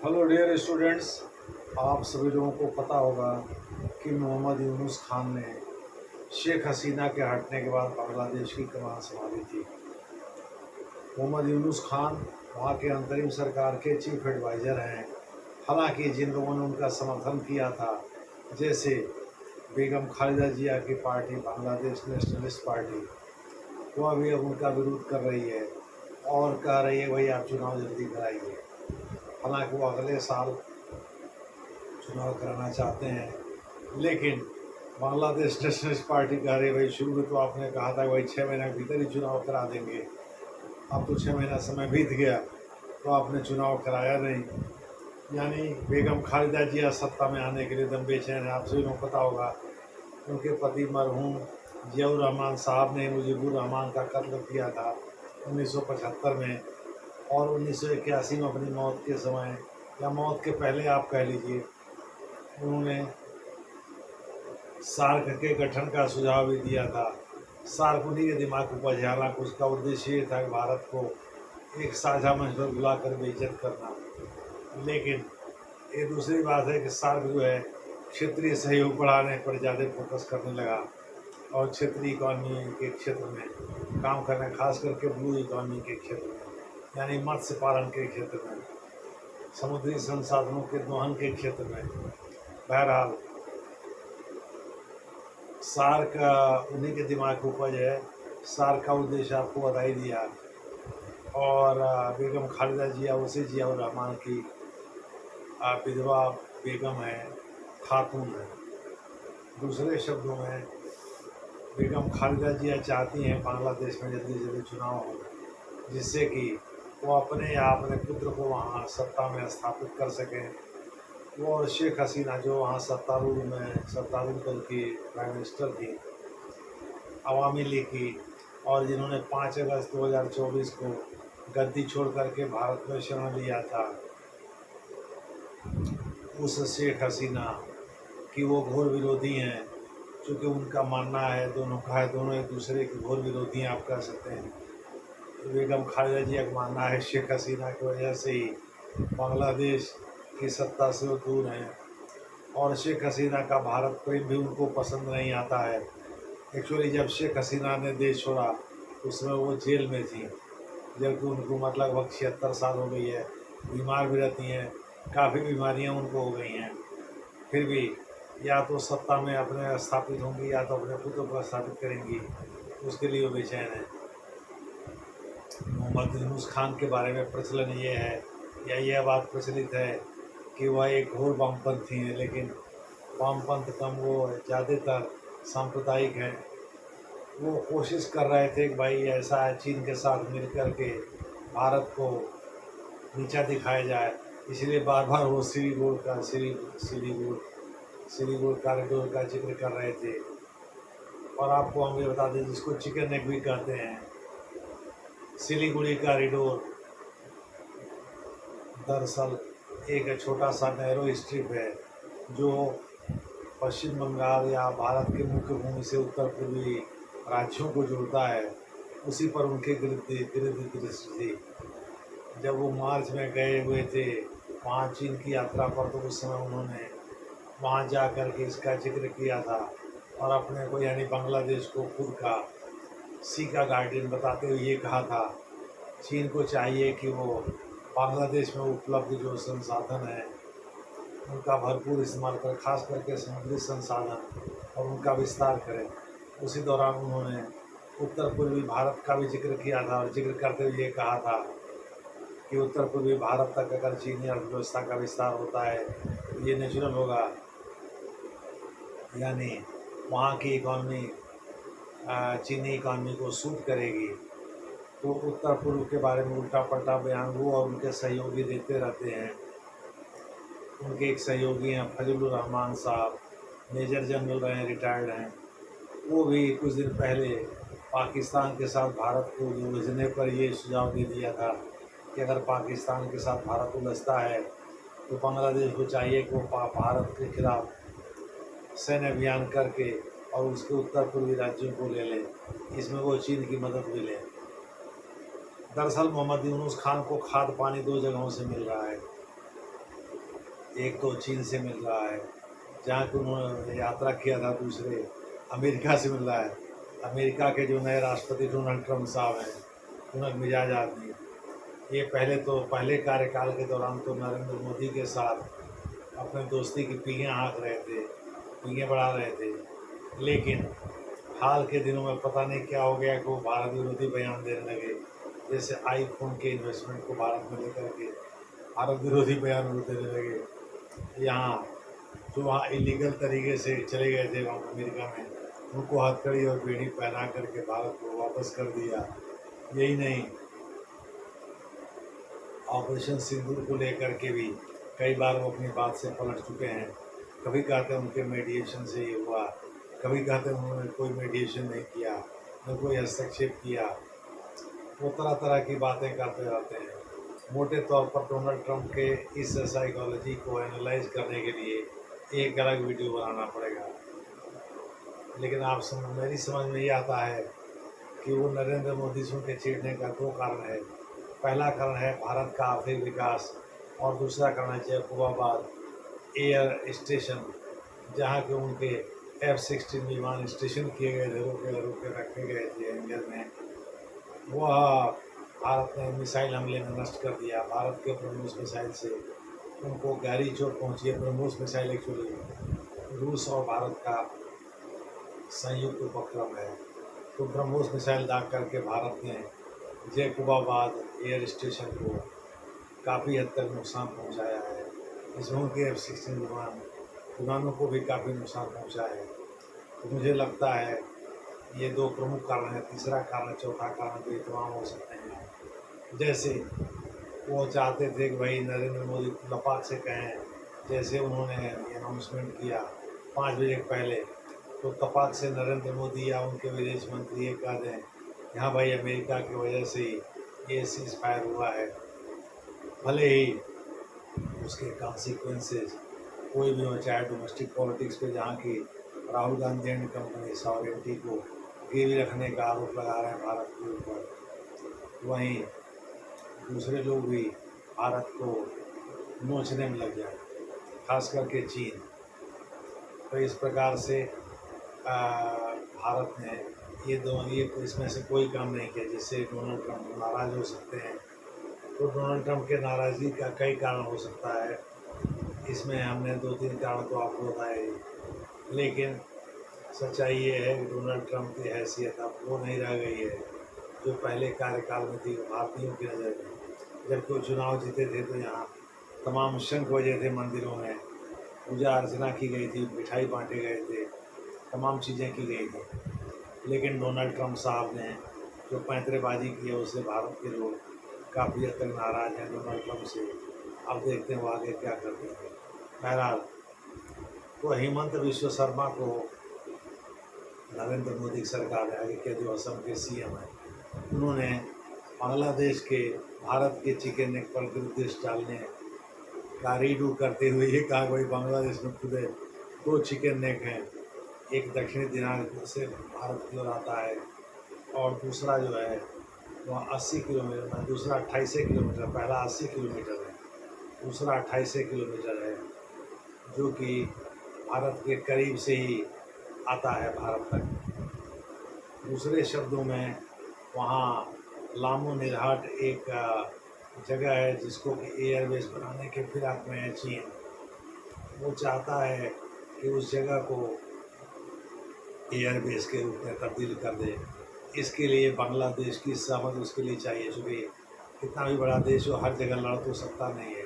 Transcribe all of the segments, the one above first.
Hello dear students. आप सभी लोगों को पता होगा कि मोहम्मद यूनुस खान ने शेख हसीना के हटने के बाद बांग्लादेश की कमान संभाली थी। मोहम्मद यूनुस खान वहाँ के अंतरिम सरकार के चीफ एडवाइज़र हैं। हालांकि जिन लोगों ने उनका समर्थन किया था, जैसे बेगम खालिदा जिया की पार्टी बांग्लादेश नेशनलिस्ट पार्टी, वह भी अब उनका विरोध कर रही है और कह रही है भाई आप चुनाव जल्दी कराइए। हालांकि वो अगले साल चुनाव कराना चाहते हैं, लेकिन बांग्लादेश नेशनलिस्ट पार्टी कह रही है भाई शुरू में तो आपने कहा था भाई 6 महीने के भीतर ही चुनाव करा देंगे, अब तो 6 महीना समय बीत गया तो आपने चुनाव कराया नहीं। यानी बेगम खालिदा जिया सत्ता में आने के लिए दम बेचैन है। आप सभी को पता होगा उनके पति मरहूम जियाउर रहमान साहब ने मुजीबुर रहमान का कत्ल किया था 1975 में, और 1981 में अपनी मौत के समय या मौत के पहले आप कह लीजिए, उन्होंने सार्क के गठन का सुझाव भी दिया था। सार्क उन्हीं के दिमाग को उपज, हालांकि उसका उद्देश्य ये था कि भारत को एक साझा मंच पर बुलाकर बेइज्जत करना। लेकिन ये दूसरी बात है कि सार्क जो है क्षेत्रीय सहयोग बढ़ाने पर ज़्यादा फोकस करने लगा और क्षेत्रीय इकॉनमी के क्षेत्र में काम करना, खास करके ब्लू इकॉनमी के क्षेत्र में, यानी मत्स्य पालन के क्षेत्र में, समुद्री संसाधनों के दोहन के क्षेत्र में। बहरहाल सार्क उन्हीं के दिमाग की उपज है। सार्क का उद्देश्य आपको बधाई दिया, और बेगम खालिदा जिया उसे जियाउर रहमान की विधवा बेगम है, खातून है। दूसरे शब्दों में बेगम खालिदा जिया चाहती हैं बांग्लादेश में जल्दी से जल्दी चुनाव हो, जिससे कि वो अपने या अपने पुत्र को वहाँ सत्ता में स्थापित कर सकें। वो और शेख हसीना जो वहाँ सत्तारूढ़ दल की प्राइम मिनिस्टर थी, अवामी लीग की, और जिन्होंने 5 अगस्त 2024 को गद्दी छोड़ करके भारत में शरण लिया था, उस शेख हसीना की वो घोर विरोधी हैं। क्योंकि उनका मानना है, दोनों का है, दोनों एक दूसरे के घोर विरोधी हैं, आप कह सकते हैं। बेगम खालिदा जिया का मानना है शेख हसीना की वजह से ही बांग्लादेश की सत्ता से वो दूर हैं, और शेख हसीना का भारत प्रेम भी उनको पसंद नहीं आता है। एक्चुअली जब शेख हसीना ने देश छोड़ा उसमें वो जेल में थी, जबकि उनको मतलब लगभग 76 साल हो गई है, बीमार भी रहती हैं, काफ़ी बीमारियां उनको हो गई हैं। फिर भी या तो सत्ता में अपने स्थापित होंगी या तो अपने पुत्र को स्थापित करेंगी, उसके लिए वो बेचैन है। मोहम्मद यूनुस खान के बारे में प्रचलन ये है या यह बात प्रचलित है कि वह एक घोर वामपंथी हैं, लेकिन वामपंथ कम, वो ज़्यादातर सांप्रदायिक हैं। वो कोशिश कर रहे थे कि भाई ऐसा है चीन के साथ मिल कर के भारत को नीचा दिखाया जाए, इसलिए बार बार वो सिलीगुड़ कॉरिडोर का जिक्र कर रहे थे। और आपको हम ये बता दें, जिसको चिकन नेक भी कहते हैं, सिलीगुड़ी कॉरिडोर दरअसल एक छोटा सा नैरो स्ट्रिप है जो पश्चिम बंगाल या भारत के मुख्य भूमि से उत्तर पूर्वी राज्यों को जोड़ता है। उसी पर उनके गिरद दृष्टि थी। जब वो मार्च में गए हुए थे वहाँ चीन की यात्रा पर, तो उस समय उन्होंने वहाँ जा कर के इसका जिक्र किया था और अपने को यानी बांग्लादेश को खुद का सी का गार्डियन बताते हुए ये कहा था चीन को चाहिए कि वो बांग्लादेश में उपलब्ध जो संसाधन है उनका भरपूर इस्तेमाल करें, खास करके समुद्री संसाधन, और उनका विस्तार करें। उसी दौरान उन्होंने उत्तर पूर्वी भारत का भी जिक्र किया था, और जिक्र करते हुए ये कहा था कि उत्तर पूर्वी भारत तक अगर चीनी अर्थव्यवस्था का विस्तार होता है तो ये नेचुरल होगा, यानी वहाँ की इकॉनमी चीनी इकॉनमी को सूट करेगी। तो उत्तर पूर्व के बारे में उल्टा पलटा बयान वो और उनके सहयोगी देते रहते हैं। उनके एक सहयोगी हैं फजलुर रहमान साहब, मेजर जनरल रहे हैं, रिटायर्ड हैं। वो भी कुछ दिन पहले पाकिस्तान के साथ भारत को उलझने पर ये सुझाव दे दिया था कि अगर पाकिस्तान के साथ भारत उलझता है तो बांग्लादेश को चाहिए कि वो भारत के खिलाफ सैन्य अभियान करके और उसके उत्तर पूर्वी राज्यों को ले लें, इसमें वो चीन की मदद भी लें। दरअसल मोहम्मद यूनुस खान को खाद पानी 2 जगहों से मिल रहा है। एक तो चीन से मिल रहा है, जहाँ कि उन्होंने यात्रा किया था, दूसरे अमेरिका से मिल रहा है। अमेरिका के जो नए राष्ट्रपति डोनाल्ड ट्रंप साहब हैं, उनका मिजाज आदमी, ये पहले कार्यकाल के दौरान तो नरेंद्र मोदी के साथ अपने दोस्ती की पीढ़ियाँ हाँक रहे थे, पीढ़ियाँ बढ़ा रहे थे। लेकिन हाल के दिनों में पता नहीं क्या हो गया कि वो भारत विरोधी बयान देने लगे। जैसे आईफोन के इन्वेस्टमेंट को भारत में लेकर के भारत विरोधी बयान वो देने लगे। यहाँ जो वहाँ इलीगल तरीके से चले गए थे वहाँ अमेरिका में, उनको हथकड़ी और बेड़ी पहना करके भारत को वापस कर दिया। यही नहीं, ऑपरेशन सिंदूर को लेकर के भी कई बार वो अपनी बात से पलट चुके हैं। कभी कहते हैं उनके मेडिएशन से ये हुआ, कभी कहते हैं उन्होंने कोई मेडिएशन नहीं किया, न कोई हस्तक्षेप किया। वो तरह तरह की बातें करते रहते हैं। मोटे तौर पर डोनाल्ड ट्रंप के इस साइकोलॉजी को एनालाइज करने के लिए एक अलग वीडियो बनाना पड़ेगा। लेकिन मेरी समझ में ये आता है कि वो नरेंद्र मोदी से उनके चिढ़ने का दो कारण है। पहला कारण है भारत का आर्थिक विकास, और दूसरा कारण है जयपुराबाद एयर स्टेशन, जहाँ के उनके F-16 विमान स्टेशन किए गए थे, रोके रोके रखे गए थे एंगल में। वह भारत ने मिसाइल हमले में नष्ट कर दिया। भारत के ब्रह्मोस मिसाइल से उनको गहरी चोट पहुंची है। ब्रह्मोस मिसाइल एक्चुअली रूस और भारत का संयुक्त उपक्रम है। तो ब्रह्मोस मिसाइल दाग करके भारत ने जैकुबाबाद एयर स्टेशन को काफ़ी हद तक नुकसान पहुंचाया है। इसमें उनके F-16 विमानों को भी काफ़ी नुकसान पहुंचा है। तो मुझे लगता है ये दो प्रमुख कारण हैं। तीसरा कारण, चौथा कारण भी तमाम हो सकते हैं। जैसे वो चाहते थे कि भाई नरेंद्र मोदी लपाक से कहें, जैसे उन्होंने अनाउंसमेंट किया 5 बजे पहले, तो तपाक से नरेंद्र मोदी या उनके विदेश मंत्री ये कह दें कि हाँ भाई, अमेरिका की वजह से ही ये सीज फायर हुआ है। भले ही उसके कॉन्सिक्वेंसेस कोई भी हो, चाहे डोमेस्टिक पॉलिटिक्स पे, जहाँ की Rahul Gandhi and company sovereignty को गिरवी रखने का आरोप लगा रहे हैं भारत के ऊपर, वहीं दूसरे लोग भी भारत को नोचने में लग जाए, खास करके चीन। तो इस प्रकार से भारत ने ये इसमें से कोई काम नहीं किया जिससे डोनाल्ड ट्रंप नाराज़ हो सकते हैं। तो डोनाल्ड ट्रंप के नाराज़गी का कई कारण हो सकता है। इसमें हमने 2-3 कारण तो आपको बताए, लेकिन सच्चाई ये है कि डोनाल्ड ट्रंप की हैसियत अब वो नहीं रह गई है जो पहले कार्यकाल में थी भारतीयों की नज़र में। जब वो चुनाव जीते थे तो यहाँ तमाम शंख बजे थे, मंदिरों में पूजा अर्चना की गई थी, मिठाई बांटे गए थे, तमाम चीज़ें की गई थी। लेकिन डोनाल्ड ट्रंप साहब ने जो पैंतरेबाजी की है, उससे भारत के लोग काफ़ी हद तक नाराज़ हैं डोनाल्ड ट्रंप से। अब देखते हैं वो आगे क्या करते हैं। बहरहाल, तो हेमंत विश्व शर्मा को नरेंद्र मोदी की सरकार ने आगे किया, जो असम के CM हैं, उन्होंने बांग्लादेश के भारत के चिकन नेक पर निर्देश डालने का रीडू करते हुए ये कहा भाई बांग्लादेश में खुद 2 चिकन नेक हैं, एक दक्षिणी दिनाजपुर से भारत की ओर आता है और दूसरा जो है वह 80 किलोमीटर में, दूसरा 28 किलोमीटर, पहला 80 किलोमीटर है, दूसरा 28 किलोमीटर है, जो कि भारत के करीब से ही आता है भारत तक। दूसरे शब्दों में, वहाँ लामो निरहाट एक जगह है जिसको कि एयरबेस बनाने के फिराक में है चीन। वो चाहता है कि उस जगह को एयरबेस के रूप में तब्दील कर दे। इसके लिए बांग्लादेश की सहमति उसके लिए चाहिए, चूँकि कितना भी बड़ा देश हो हर जगह लड़ तो सकता नहीं है।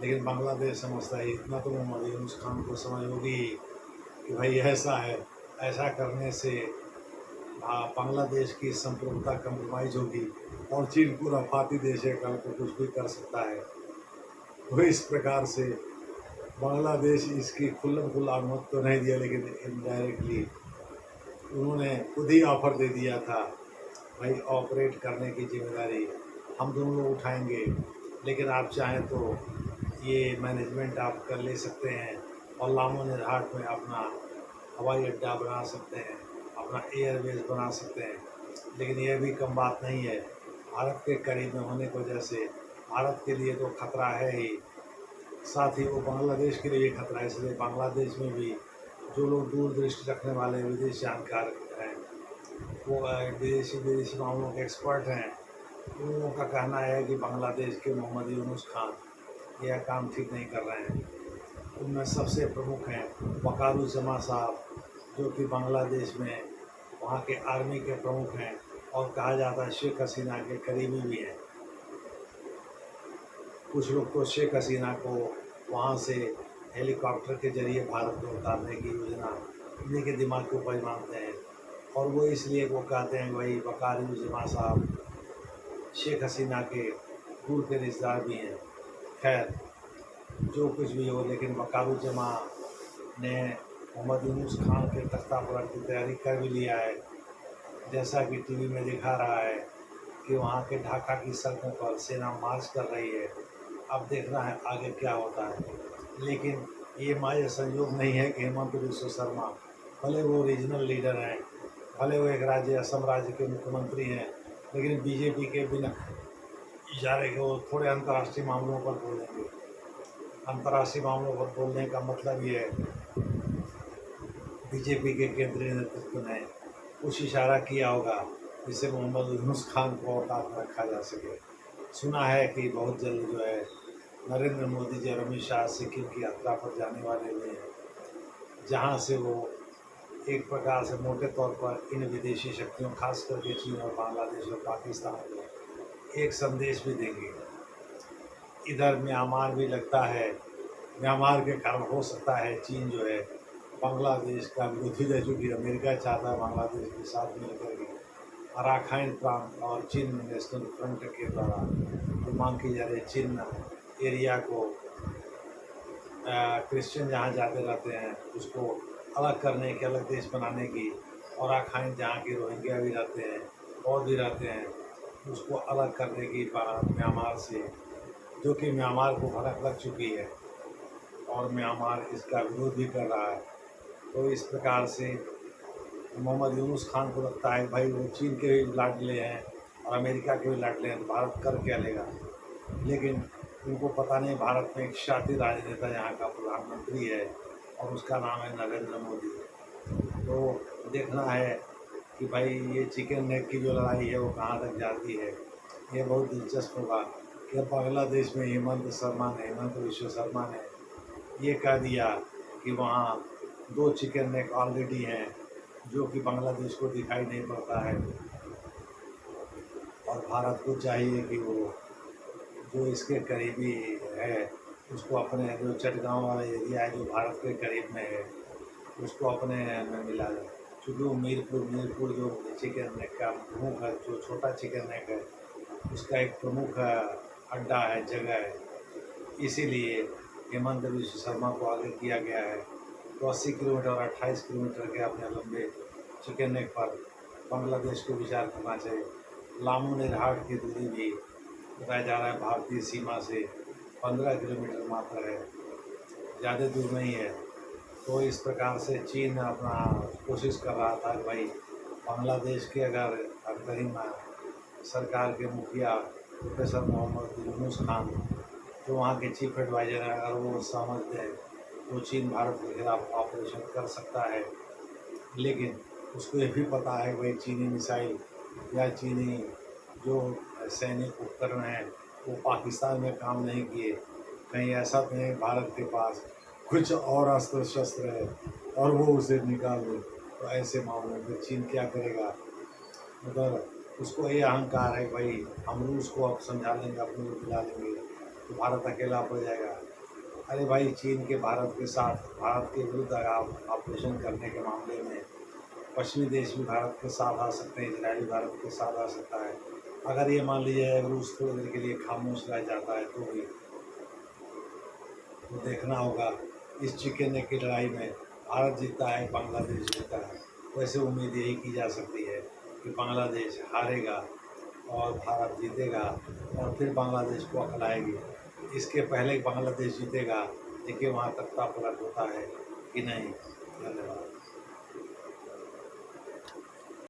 लेकिन बांग्लादेश समझता है, इतना तो मोहम्मद यूनुस खान को समझ होगी कि भाई ऐसा है, ऐसा करने से बांग्लादेश की संप्रभुता कम्प्रोमाइज़ होगी और चीन पूरा फाती देश है, कल को कुछ भी कर सकता है। तो इस प्रकार से बांग्लादेश इसकी खुल्लम खुल्ला अनुमति तो नहीं दिया, लेकिन इनडायरेक्टली उन्होंने खुद ही ऑफ़र दे दिया था, भाई ऑपरेट करने की जिम्मेदारी हम दोनों लोग उठाएंगे, लेकिन आप चाहें तो ये मैनेजमेंट आप कर ले सकते हैं और लामो निरहाट में अपना हवाई अड्डा बना सकते हैं, अपना एयरबेस बना सकते हैं। लेकिन यह भी कम बात नहीं है, भारत के करीब में होने की वजह से भारत के लिए तो खतरा है ही, साथ ही वो बांग्लादेश के लिए भी खतरा है। इसलिए बांग्लादेश में भी जो लोग दूरदृष्टि रखने वाले विदेश जानकार हैं, वो विदेशी विदेशी मामलों के एक्सपर्ट हैं, उन लोगों का कहना है कि बांग्लादेश के मोहम्मद यूनुस खान यह काम ठीक नहीं कर रहे हैं। उनमें सबसे प्रमुख हैं वकारुज्जमा साहब, जो कि बांग्लादेश में वहाँ के आर्मी के प्रमुख हैं और कहा जाता है शेख हसीना के करीबी भी हैं। कुछ लोग तो शेख हसीना को वहाँ से हेलीकॉप्टर के जरिए भारत में उतारने की योजना इन्हीं के दिमाग के ऊपर मानते हैं, और वो इसलिए वो कहते हैं भाई वकारुज्जमा साहब शेख हसीना के दूर के रिश्तेदार भी हैं। खैर, जो कुछ भी हो, लेकिन वकारुज्जमा ने मोहम्मद यूनुस खान के तख्ता पलट की तैयारी कर भी लिया है। जैसा कि टीवी में दिखा रहा है कि वहाँ के ढाका की सड़कों पर सेना मार्च कर रही है। अब देखना है आगे क्या होता है। लेकिन ये माया संयोग नहीं है कि हेमंत बिश्व शर्मा, भले वो रीजनल लीडर हैं, भले वो एक राज्य असम राज्य के मुख्यमंत्री हैं, लेकिन बीजेपी के बिना इशारे के वो थोड़े अंतर्राष्ट्रीय मामलों पर बोलेंगे। अंतर्राष्ट्रीय मामलों पर बोलने का मतलब ये है बीजेपी के केंद्रीय नेतृत्व ने कुछ इशारा किया होगा जिससे मोहम्मद यूनुस खान को औकात में रखा जा सके। सुना है कि बहुत जल्द जो है नरेंद्र मोदी जी और अमित शाह सिक्किम की यात्रा पर जाने वाले हुए हैं, जहां से वो एक प्रकार से मोटे तौर पर इन विदेशी शक्तियों खास करके चीन और बांग्लादेश और पाकिस्तान को एक संदेश भी देंगे। इधर म्यांमार भी लगता है, म्यांमार के कारण हो सकता है चीन जो है बांग्लादेश का विरोधी है, चूँकि अमेरिका चाहता है बांग्लादेश के साथ मिलकर के अराकान प्रांत और चीन नेशनल फ्रंट के द्वारा जो मांग की जा रही है चिन एरिया को क्रिश्चियन जहाँ जाते रहते हैं उसको अलग करने की, अलग देश बनाने की, और अराकान जहाँ के रोहिंग्या भी रहते हैं, बौद्ध भी रहते हैं, उसको अलग करने की म्यांमार से, जो कि म्यांमार को भनक लग चुकी है और म्यांमार इसका विरोध भी कर रहा है। तो इस प्रकार से मोहम्मद यूनुस खान को लगता है भाई वो चीन के भी लाडले हैं और अमेरिका के भी लाडले हैं, तो भारत कर क्या लेगा। लेकिन उनको पता नहीं भारत में एक शातिर राजनेता यहाँ का प्रधानमंत्री है और उसका नाम है नरेंद्र मोदी। तो देखना है कि भाई ये चिकन नेक की जो लड़ाई है वो कहाँ तक जाती है। ये बहुत दिलचस्प होगा कि बांग्लादेश में हेमंत बिश्व शर्मा ने ये कह दिया कि वहाँ 2 चिकन नेक ऑलरेडी हैं, जो कि बांग्लादेश को दिखाई नहीं पड़ता है, और भारत को चाहिए कि वो जो इसके करीबी है उसको अपने जो चटगांव वाला एरिया है जो भारत के करीब में है उसको अपने में मिला जाए। चूँकि वो मीरपुर जो चिकन नेक का प्रमुख है, जो छोटा चिकन नेक है उसका एक प्रमुख अड्डा है, जगह है, इसीलिए हेमंत बिश्व शर्मा को आगे किया गया है। तो 80 किलोमीटर और 28 किलोमीटर के अपने लंबे चिकन नेक पर बांग्लादेश को विचार करना चाहिए। लामू निरहाट की दूरी भी बताया जा रहा है भारतीय सीमा से 15 किलोमीटर मात्र है, ज़्यादा दूर नहीं है। तो इस प्रकार से चीन अपना कोशिश कर रहा था कि भाई बांग्लादेश के अगर अंतरिम सरकार के मुखिया प्रोफेसर मोहम्मद यूनुस खान जो वहाँ के चीफ एडवाइज़र हैं, अगर वो समझ दें तो चीन भारत के खिलाफ ऑपरेशन कर सकता है। लेकिन उसको ये भी पता है कि भाई चीनी मिसाइल या चीनी जो सैनिक उपकरण हैं वो पाकिस्तान में काम नहीं किए, कहीं ऐसा तो नहीं भारत के पास कुछ और अस्त्र शस्त्र है और वो उसे निकाल दे। तो ऐसे मामले में चीन क्या करेगा। मगर उसको ये अहंकार है भाई हम रूस को अब समझा लेंगे, अपने को दिला लेंगे, तो भारत अकेला पड़ जाएगा। अरे भाई चीन के भारत के साथ, भारत के विरुद्ध ऑपरेशन करने के मामले में पश्चिमी देश भी भारत के साथ आ सकते हैं, इजराइल भारत के साथ आ सकता है। अगर ये मान लीजिए रूस थोड़ी देर के लिए खामोश रह जाता है तो भी तो देखना होगा इस चिकन नेक की लड़ाई में भारत जीतता है बांग्लादेश जीतता है। वैसे उम्मीद यही की जा सकती है कि बांग्लादेश हारेगा और भारत जीतेगा और फिर बांग्लादेश को अकलाएगी। इसके पहले बांग्लादेश जीतेगा, देखिए वहाँ तख्ता पलट होता है कि नहीं। धन्यवाद।